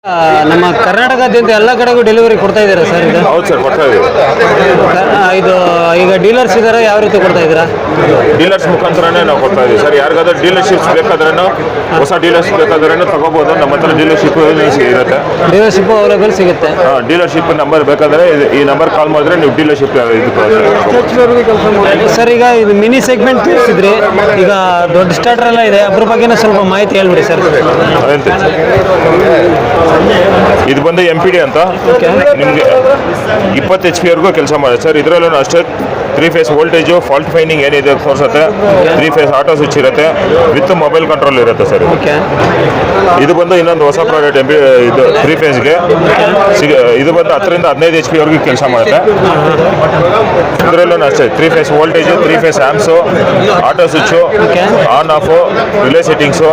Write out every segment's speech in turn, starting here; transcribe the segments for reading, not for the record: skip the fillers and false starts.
ನಮ್ಮ ಕರ್ನಾಟಕದಾದ್ಯಂತ ಎಲ್ಲ ಕಡೆಗೂ ಡೆಲಿವರಿ ಕೊಡ್ತಾ ಇದ್ದೀರಾ ಸರ್ ಇದು? ಹೌದು ಸರ್, ಕೊಡ್ತಾ ಇದೀವಿ. ಇದು ಈಗ ಡೀಲರ್ಸ್ ಇದ್ದಾರೆ, ಯಾವ ರೀತಿ ಕೊಡ್ತಾ ಇದ್ದೀರಾ? ಡೀಲರ್ಸ್ ಮುಖಾಂತರನೇ ನಾವು ಕೊಡ್ತಾ ಇದೀವಿ ಸರ್. ಯಾರಿಗಾದ್ರೂ ಡೀಲರ್ಶಿಪ್ಸ್ ಬೇಕಾದ್ರೂ, ಹೊಸ ಡೀಲರ್ಸ್ ಬೇಕಾದ್ರೂ ತಗೋಬಹುದು. ನಮ್ಮ ಹತ್ರ ಡೀಲರ್ಶಿಪ್ ಇರುತ್ತೆ. ಡೀಲರ್ಶಿಪ್ ಅವೈಲೇಬಲ್ ಸಿಗುತ್ತೆ. ಡೀಲರ್ಶಿಪ್ ನಂಬರ್ ಬೇಕಾದ್ರೆ ಈ ನಂಬರ್ ಕಾಲ್ ಮಾಡಿದ್ರೆ ನೀವು ಡೀಲರ್ಶಿಪ್ ಸರ್, ಈಗ ಇದು ಮಿನಿ ಸೆಗ್ಮೆಂಟ್ ತಿಳಿಸಿದ್ರಿ, ಈಗ ದೊಡ್ಡ ಸ್ಟಾರ್ಟರ್ ಎಲ್ಲ ಇದೆ, ಅದ್ರ ಬಗ್ಗೆನೇ ಸ್ವಲ್ಪ ಮಾಹಿತಿ ಹೇಳ್ಬಿಡಿ ಸರ್. ಇದು ಬಂದು MPD ಅಂತ ನಿಮಗೆ 20 HP ವರೆಗೂ ಕೆಲಸ ಮಾಡುತ್ತೆ ಸರ್. ಇದರಲ್ಲೂ ಅಷ್ಟೇ 3 ಫೇಸ್ ವೋಲ್ಟೇಜು, ಫಾಲ್ಟ್ ಫೈಂಡಿಂಗ್ ಏನಿದೆ ತೋರಿಸುತ್ತೆ. 3 ಫೇಸ್ ಆಟೋ ಸ್ವಿಚ್ ಇರುತ್ತೆ, ವಿತ್ ಮೊಬೈಲ್ ಕಂಟ್ರೋಲ್ ಇರುತ್ತೆ ಸರ್. ಇದು ಬಂದು ಇನ್ನೊಂದು ಹೊಸ ಪ್ರಾಡಕ್ಟ್ ಇದು 3 ಫೇಸ್ಗೆ ಇದು ಬಂದು 10 ರಿಂದ 15 HP ವರೆಗೂ ಕೆಲಸ ಮಾಡುತ್ತೆ. ಇದರಲ್ಲೂ ಅಷ್ಟೇ 3 phase voltage, 3 phase amps, auto switch, on off, relay settings,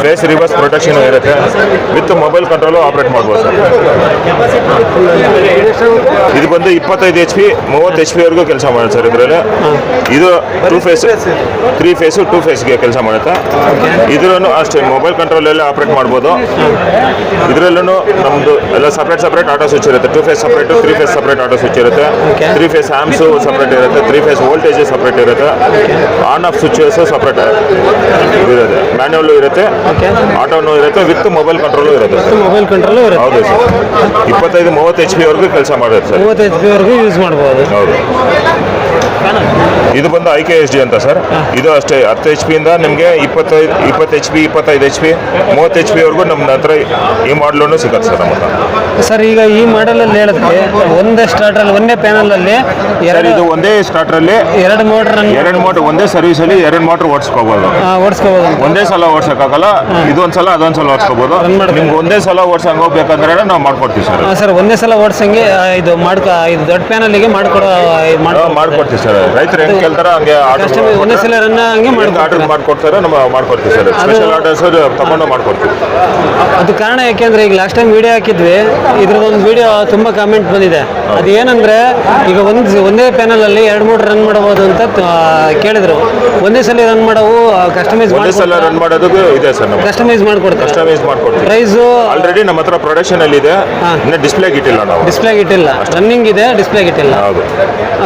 phase reverse protection ಇರುತ್ತೆ, ವಿತ್ ಮೊಬೈಲ್ ಕಂಟ್ರೋಲು ಆಪರೇಟ್ ಮಾಡ್ಬೋದು ಸರ್. ಇದು ಬಂದು 25 HP 30 HP ವರೆಗೂ ಕೆಲಸ ಮಾಡುತ್ತೆ ಸರ್. ಇದರಲ್ಲಿ ಇದು 2 ಫೇಸ್ 3 ಫೇಸು 2 ಫೇಸ್ಗೆ ಕೆಲಸ ಮಾಡುತ್ತೆ. ಇದರಲ್ಲೂ ಅಷ್ಟೇ ಮೊಬೈಲ್ ಕಂಟ್ರೋಲ್ ಎಲ್ಲ ಆಪರೇಟ್ ಮಾಡ್ಬೋದು. ಇದರಲ್ಲೂ ನಮ್ಮದು ಎಲ್ಲ ಸಪ್ರೇಟ್ ಆಟೋ ಸ್ವಿಚ್ ಇರುತ್ತೆ. 2 phase separate, 3 phase separate auto switch ಇರುತ್ತೆ. 3 ಫೇಸ್ ಆ್ಯಮ್ಸು ಸಪ್ರೇಟ್ ಇರುತ್ತೆ, 3 ಫೇಸ್ ವೋಲ್ಟೇಜು ಸಪ್ರೇಟ್ ಇರುತ್ತೆ, ಆನ್ ಆಫ್ ಸ್ವಿಚಸ್ಸು ಸಪ್ರೇಟ್ ಇರುತ್ತೆ, ಮ್ಯಾನ್ಯುವಲ್ ಇರುತ್ತೆ, ಆಟೋನು ಇರುತ್ತೆ, ವಿತ್ ಮೊಬೈಲ್ ಕಂಟ್ರೋಲು ಇರುತ್ತೆ. ಮೊಬೈಲ್ ಕಂಟ್ರೋಲ್ ಇರುತ್ತೆ. ಹೌದು ಸರ್. 25-30 HP ವರೆಗೂ ಕೆಲಸ ಮಾಡುತ್ತೆ ಸರ್. 30 HP ವರೆಗೂ ಯೂಸ್ ಮಾಡ್ಬೋದು. ಹೌದು. ಇದು ಬಂದು IKSD ಅಂತ ಸರ್. ಇದು ಅಷ್ಟೇ 10 HP ಇಂದ ನಿಮಗೆ 20 HP, 25 HP, 30 HP ವರೆಗೂ ನಮ್ಮ ಹತ್ರ ಈ ಮಾಡಲೂ ಸಿಗುತ್ತೆ ಸರ್ ನಮ್ಮ ಹತ್ರ. ಸರ್, ಈಗ ಈ ಮಾಡೆಲಲ್ಲಿ ಹೇಳಿದ್ರೆ ಒಂದೇ ಸ್ಟಾರ್ಟರ್ ಒಂದೇ ಪ್ಯಾನಲ್ ಅಲ್ಲಿ ಇದು ಒಂದೇ ಸ್ಟಾರ್ಟರ್ ಅಲ್ಲಿ 2 ಮೋಟರ್ ಒಂದೇ ಸರ್ವಿಸ್ ಅಲ್ಲಿ 2 ಮೋಟರ್ ಓಡಿಸ್ಕೋಬಹುದು. ಒಂದೇ ಸಲ ಓಡಿಸಕ್ಕಾಗಲ್ಲ. ಇದೊಂದ್ಸಲ ಅದೊಂದ್ಸಲ ಓಡಿಸ್ಕೋಬಹುದು. ನಿಮ್ಗೆ ಒಂದೇ ಸಲ ಓಡಿಸಂಗ್ ಹೋಗ್ಬೇಕಂದ್ರೆ ನಾವು ಮಾಡ್ಕೊಡ್ತೀವಿ ಸರ್. ಸರ್, ಒಂದೇ ಸಲ ಓಡಿಸಂಗೆ ಇದು ದೊಡ್ಡ ಪ್ಯಾನಲ್ಗೆ ಮಾಡ್ಕೊಡ್ತೀವಿ ಸರ್. ರೈತರು ಹೆಂಗ್ ಕೇಳ್ತಾರ ಹಂಗೆ ಒಂದೇ ಸಲ ರನ್ ಹಂಗೆ ಆರ್ಡರ್ ಮಾಡ್ಕೊಡ್ತಾರೆ, ನಾವು ಮಾಡ್ಕೊಡ್ತೀವಿ ಸರ್. ಸ್ಪೆಷಲ್ ಆರ್ಡರ್ಸ್ ತಗೊಂಡು ಮಾಡ್ಕೊಡ್ತೀವಿ. ಅದು ಕಾರಣ ಯಾಕೆಂದ್ರೆ ಈಗ ಲಾಸ್ಟ್ ಟೈಮ್ ವಿಡಿಯೋ ಹಾಕಿದ್ವಿ, ಇದ್ರದೊಂದು ವಿಡಿಯೋ ತುಂಬಾ ಕಾಮೆಂಟ್ ಬಂದಿದೆ. ಅದು ಏನಂದ್ರೆ ಈಗ ಒಂದೇ ಪ್ಯಾನಲ್ ಅಲ್ಲಿ 2 ಮೋಟರ್ ರನ್ ಮಾಡಬಹುದು ಅಂತ ಕೇಳಿದ್ರು. ಒಂದೇ ಸಲ ರನ್ ಮಾಡವು ಕಸ್ಟಮೈಸ್ ರನ್ ಮಾಡೋದಕ್ಕೂ ಇದೆ ಸರ್. ಕಸ್ಟಮೈಸ್ ಮಾಡ್ಕೊಡ್ತೀವಿ. ಪ್ರೈಸ್ ಆಲ್ರೆಡಿ ನಮ್ಮ ಹತ್ರ ಪ್ರೊಡಕ್ಷನ್ ಅಲ್ಲಿ ಇದೆ. ಇನ್ನು ಡಿಸ್ಪ್ಲೇ ಇಟ್ಟಿಲ್ಲ, ನಾವು ಡಿಸ್ಪ್ಲೇ ಇಟ್ಟಿಲ್ಲ. ರನ್ನಿಂಗ್ ಇದೆ, ಡಿಸ್ಪ್ಲೇ ಇಟ್ಟಿಲ್ಲ.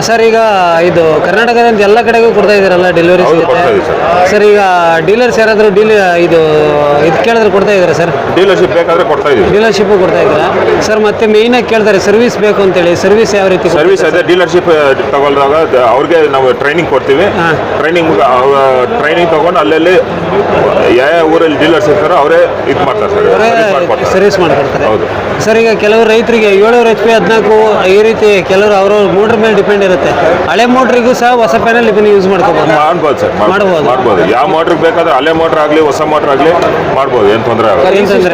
ಸರ್, ಈಗ ಇದು ಕರ್ನಾಟಕದಿಂದ ಎಲ್ಲ ಕಡೆಗೂ ಕೊಡ್ತಾ ಇದ್ದೀರಲ್ಲ ಡೆಲಿವರಿ? ಸರ್, ಈಗ ಡೀಲರ್ಸ್ ಯಾರಾದರೂ ಇದು ಕೇಳಿದ್ರೆ ಕೊಡ್ತಾ ಇದ್ದೀರಾ ಸರ್? ಡೀಲರ್ಶಿಪ್ ಬೇಕಾದ್ರೆ ಕೊಡ್ತಾ ಇದ್ದೀವಿ. ಡೀಲರ್ಶಿಪ್ ಕೊಡ್ತಾ ಇದ್ದೀರಾ ಸರ್? ಮತ್ತೆ ಮೇಯ್ನ್ ಆಗಿ ಕೇಳ್ತಾರೆ ಸರ್ವಿಸ್ ಬೇಕು ಅಂತೇಳಿ. ಸರ್ವಿಸ್ ಯಾವ ರೀತಿ? ಸರ್ವಿಸ್ ಅದೇ ಡೀಲರ್ಶಿಪ್ ತಗೊಳ್ದಾಗ ಅವ್ರಿಗೆ ನಾವು ಟ್ರೈನಿಂಗ್ ಕೊಡ್ತೀವಿ. ಟ್ರೈನಿಂಗ್ ತಗೊಂಡು ಅಲ್ಲಲ್ಲಿ ಯಾವ ಊರಲ್ಲಿ ಡೀಲರ್ಸ್ ಇರ್ತಾರೋ ಅವರೇ ಇದು ಮಾಡ್ತಾರೆ ಸರ್, ಸರ್ವಿಸ್ ಮಾಡ್ಕೊಡ್ತಾರೆ. ಹೌದು ಸರ್, ಈಗ ಕೆಲವರು ರೈತರಿಗೆ 700 HP 14 ಈ ರೀತಿ ಕೆಲವರು ಅವ್ರ ಮೋಟರ್ ಮೇಲೆ ಡಿಪೆಂಡ್ ಇರುತ್ತೆ. ಹಳೆ ಮೋಟ್ರಿಗೂ ಸಹ ಹೊಸ ಪ್ಯಾನಲ್ ಯೂಸ್ ಮಾಡ್ಕೋಬಹುದು. ಮಾಡ್ಬೋದು ಸರ್, ಮಾಡ್ಬೋದು. ಯಾವ ಮೋಟ್ರಿಗೆ ಬೇಕಾದ್ರೆ ಹಳೆ ಮೋಟರ್ ಆಗಲಿ ಹೊಸ ಮೋಟರ್ ಆಗಲಿ ಮಾಡ್ಬೋದು, ಏನು ತೊಂದರೆ ಆಗಲ್ಲ.